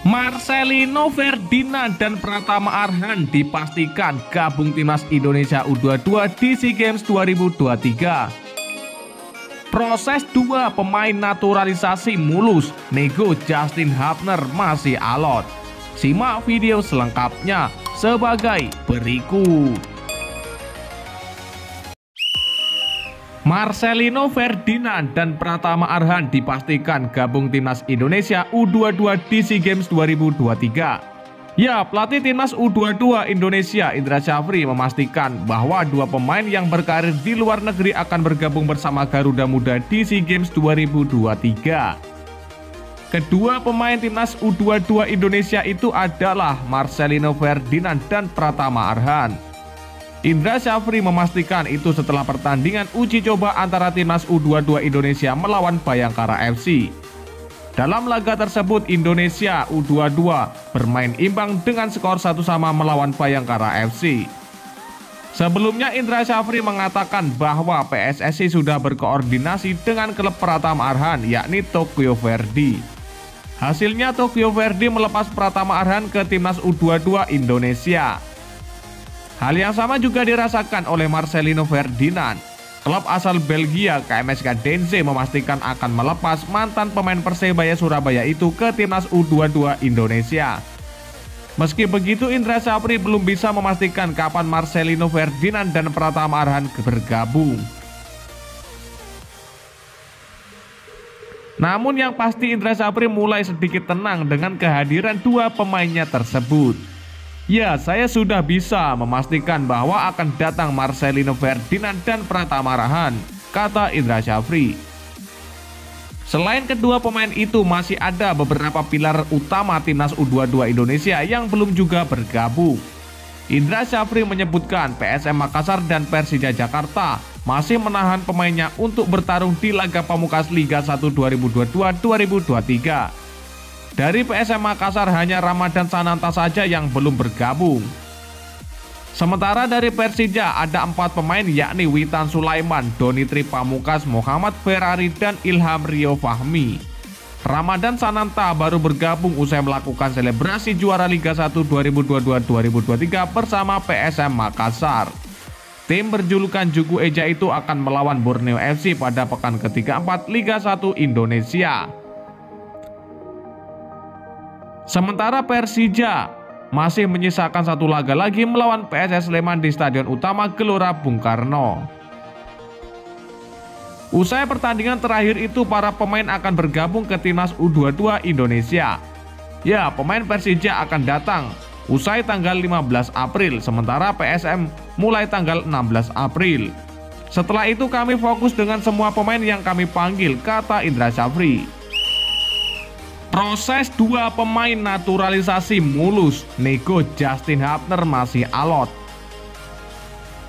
Marcelino Ferdinand dan Pratama Arhan dipastikan gabung timnas Indonesia U22 di SEA Games 2023. Proses dua pemain naturalisasi mulus, nego Justin Hubner masih alot. Simak video selengkapnya sebagai berikut. Marcelino Ferdinand dan Pratama Arhan dipastikan gabung timnas Indonesia U22 di SEA Games 2023. Ya, pelatih timnas U22 Indonesia Indra Syafri memastikan bahwa dua pemain yang berkarir di luar negeri akan bergabung bersama Garuda Muda di SEA Games 2023. Kedua pemain timnas U22 Indonesia itu adalah Marcelino Ferdinand dan Pratama Arhan. Indra Syafri memastikan itu setelah pertandingan uji coba antara timnas U22 Indonesia melawan Bayangkara FC. Dalam laga tersebut Indonesia U22 bermain imbang dengan skor 1-1 melawan Bayangkara FC. Sebelumnya Indra Syafri mengatakan bahwa PSSI sudah berkoordinasi dengan klub Pratama Arhan yakni Tokyo Verdy. Hasilnya Tokyo Verdy melepas Pratama Arhan ke timnas U22 Indonesia. Hal yang sama juga dirasakan oleh Marcelino Ferdinand. Klub asal Belgia KMSK Denze memastikan akan melepas mantan pemain Persebaya Surabaya itu ke timnas U22 Indonesia. Meski begitu, Indra Syafri belum bisa memastikan kapan Marcelino Ferdinand dan Pratama Arhan bergabung. Namun yang pasti Indra Syafri mulai sedikit tenang dengan kehadiran dua pemainnya tersebut. Ya, saya sudah bisa memastikan bahwa akan datang Marcelino Ferdinand dan Pratama Arhan, kata Indra Syafri. Selain kedua pemain itu, masih ada beberapa pilar utama timnas U22 Indonesia yang belum juga bergabung. Indra Syafri menyebutkan PSM Makassar dan Persija Jakarta masih menahan pemainnya untuk bertarung di laga pamungkas Liga 1 2022-2023. Dari PSM Makassar hanya Ramadan Sananta saja yang belum bergabung. Sementara dari Persija ada 4 pemain yakni Witan Sulaiman, Donitri Pamungkas, Muhammad Ferrari, dan Ilham Rio Fahmi. Ramadan Sananta baru bergabung usai melakukan selebrasi juara Liga 1 2022-2023 bersama PSM Makassar. Tim berjulukan Juku Eja itu akan melawan Borneo FC pada pekan ke-34 Liga 1 Indonesia. Sementara Persija masih menyisakan satu laga lagi melawan PSS Sleman di Stadion Utama Gelora Bung Karno. Usai pertandingan terakhir itu, para pemain akan bergabung ke timnas U22 Indonesia. Ya, pemain Persija akan datang usai tanggal 15 April, sementara PSM mulai tanggal 16 April. Setelah itu kami fokus dengan semua pemain yang kami panggil, kata Indra Syafri. Proses dua pemain naturalisasi mulus, nego Justin Hubner masih alot.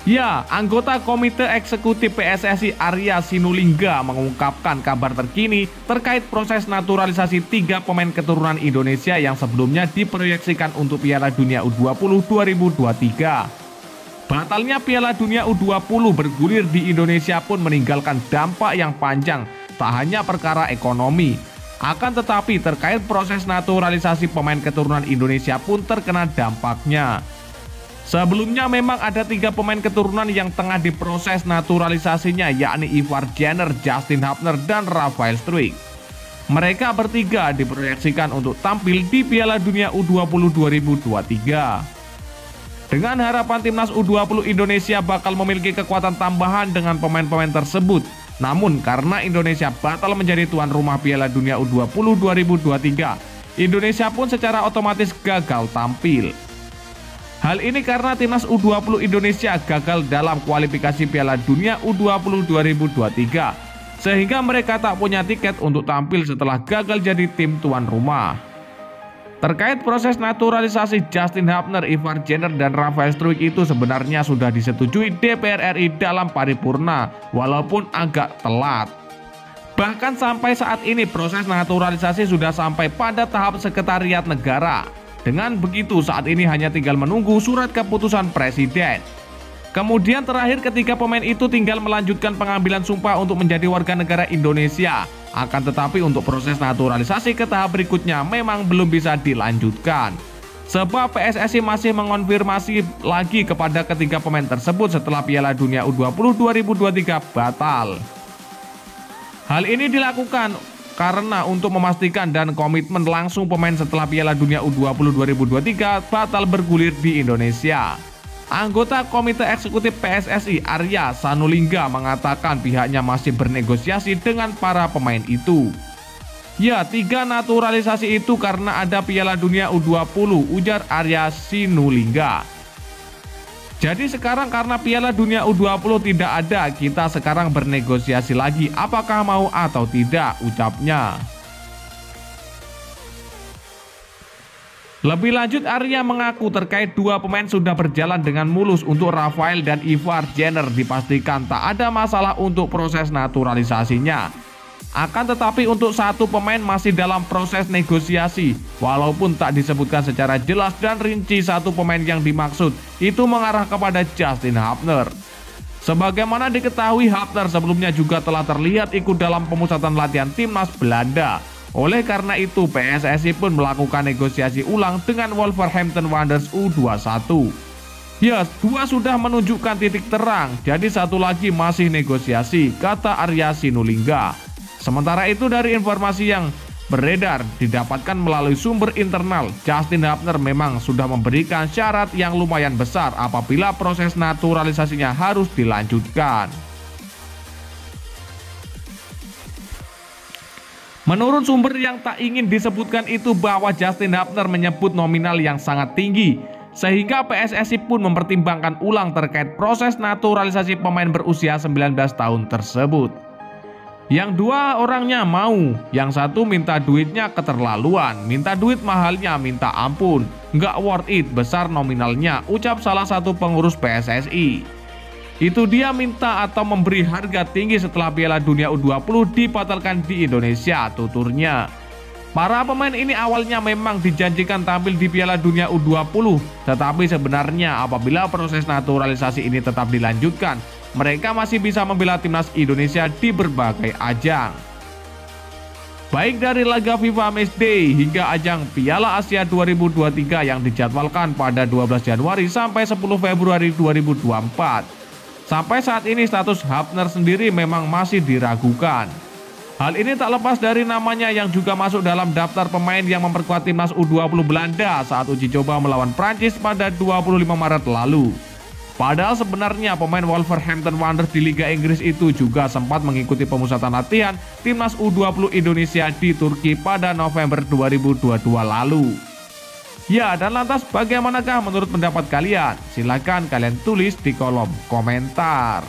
Ya, anggota Komite Eksekutif PSSI Arya Sinulinga mengungkapkan kabar terkini terkait proses naturalisasi 3 pemain keturunan Indonesia yang sebelumnya diproyeksikan untuk Piala Dunia U20 2023. Batalnya Piala Dunia U20 bergulir di Indonesia pun meninggalkan dampak yang panjang, tak hanya perkara ekonomi. Akan tetapi terkait proses naturalisasi pemain keturunan Indonesia pun terkena dampaknya. Sebelumnya memang ada 3 pemain keturunan yang tengah diproses naturalisasinya, yakni Ivar Jenner, Justin Hubner, dan Rafael Struijk. Mereka bertiga diproyeksikan untuk tampil di Piala Dunia U20 2023. Dengan harapan timnas U20 Indonesia bakal memiliki kekuatan tambahan dengan pemain-pemain tersebut. Namun karena Indonesia batal menjadi tuan rumah Piala Dunia U20 2023, Indonesia pun secara otomatis gagal tampil. Hal ini karena timnas U20 Indonesia gagal dalam kualifikasi Piala Dunia U20 2023, sehingga mereka tak punya tiket untuk tampil setelah gagal jadi tim tuan rumah. Terkait proses naturalisasi Justin Hubner, Ivar Jenner, dan Rafael Struijk itu sebenarnya sudah disetujui DPR RI dalam paripurna, walaupun agak telat. Bahkan sampai saat ini proses naturalisasi sudah sampai pada tahap sekretariat negara. Dengan begitu saat ini hanya tinggal menunggu surat keputusan presiden. Kemudian terakhir ketiga pemain itu tinggal melanjutkan pengambilan sumpah untuk menjadi warga negara Indonesia. Akan tetapi untuk proses naturalisasi ke tahap berikutnya memang belum bisa dilanjutkan. Sebab PSSI masih mengonfirmasi lagi kepada ketiga pemain tersebut setelah Piala Dunia U20 2023 batal. Hal ini dilakukan karena untuk memastikan dan komitmen langsung pemain setelah Piala Dunia U20 2023 batal bergulir di Indonesia. Anggota Komite Eksekutif PSSI Arya Sanulingga mengatakan pihaknya masih bernegosiasi dengan para pemain itu. Ya, 3 naturalisasi itu karena ada Piala Dunia U20, ujar Arya Sanulingga. Jadi sekarang karena Piala Dunia U20 tidak ada, kita sekarang bernegosiasi lagi apakah mau atau tidak, ucapnya. Lebih lanjut, Arya mengaku terkait 2 pemain sudah berjalan dengan mulus. Untuk Rafael dan Ivar Jenner dipastikan tak ada masalah untuk proses naturalisasinya. Akan tetapi untuk 1 pemain masih dalam proses negosiasi. Walaupun tak disebutkan secara jelas dan rinci 1 pemain yang dimaksud, itu mengarah kepada Justin Hapner. Sebagaimana diketahui, Hapner sebelumnya juga telah terlihat ikut dalam pemusatan latihan timnas Belanda. Oleh karena itu, PSSI pun melakukan negosiasi ulang dengan Wolverhampton Wanderers U21. Ya, 2 sudah menunjukkan titik terang, jadi 1 lagi masih negosiasi, kata Arya Sanulingga. Sementara itu, dari informasi yang beredar didapatkan melalui sumber internal, Justin Hapner memang sudah memberikan syarat yang lumayan besar apabila proses naturalisasinya harus dilanjutkan. Menurut sumber yang tak ingin disebutkan itu bahwa Justin Hapner menyebut nominal yang sangat tinggi, sehingga PSSI pun mempertimbangkan ulang terkait proses naturalisasi pemain berusia 19 tahun tersebut. Yang 2 orangnya mau, yang 1 minta duitnya keterlaluan, minta duit mahalnya minta ampun, nggak worth it besar nominalnya, ucap salah satu pengurus PSSI. Itu dia minta atau memberi harga tinggi setelah Piala Dunia U20 dibatalkan di Indonesia, tuturnya. Para pemain ini awalnya memang dijanjikan tampil di Piala Dunia U20, tetapi sebenarnya apabila proses naturalisasi ini tetap dilanjutkan, mereka masih bisa membela timnas Indonesia di berbagai ajang. Baik dari laga FIFA Matchday hingga ajang Piala Asia 2023 yang dijadwalkan pada 12 Januari sampai 10 Februari 2024. Sampai saat ini status Hapner sendiri memang masih diragukan. Hal ini tak lepas dari namanya yang juga masuk dalam daftar pemain yang memperkuat timnas U20 Belanda saat uji coba melawan Prancis pada 25 Maret lalu. Padahal sebenarnya pemain Wolverhampton Wanderers di Liga Inggris itu juga sempat mengikuti pemusatan latihan timnas U20 Indonesia di Turki pada November 2022 lalu. Ya, dan lantas bagaimanakah menurut pendapat kalian? Silahkan kalian tulis di kolom komentar.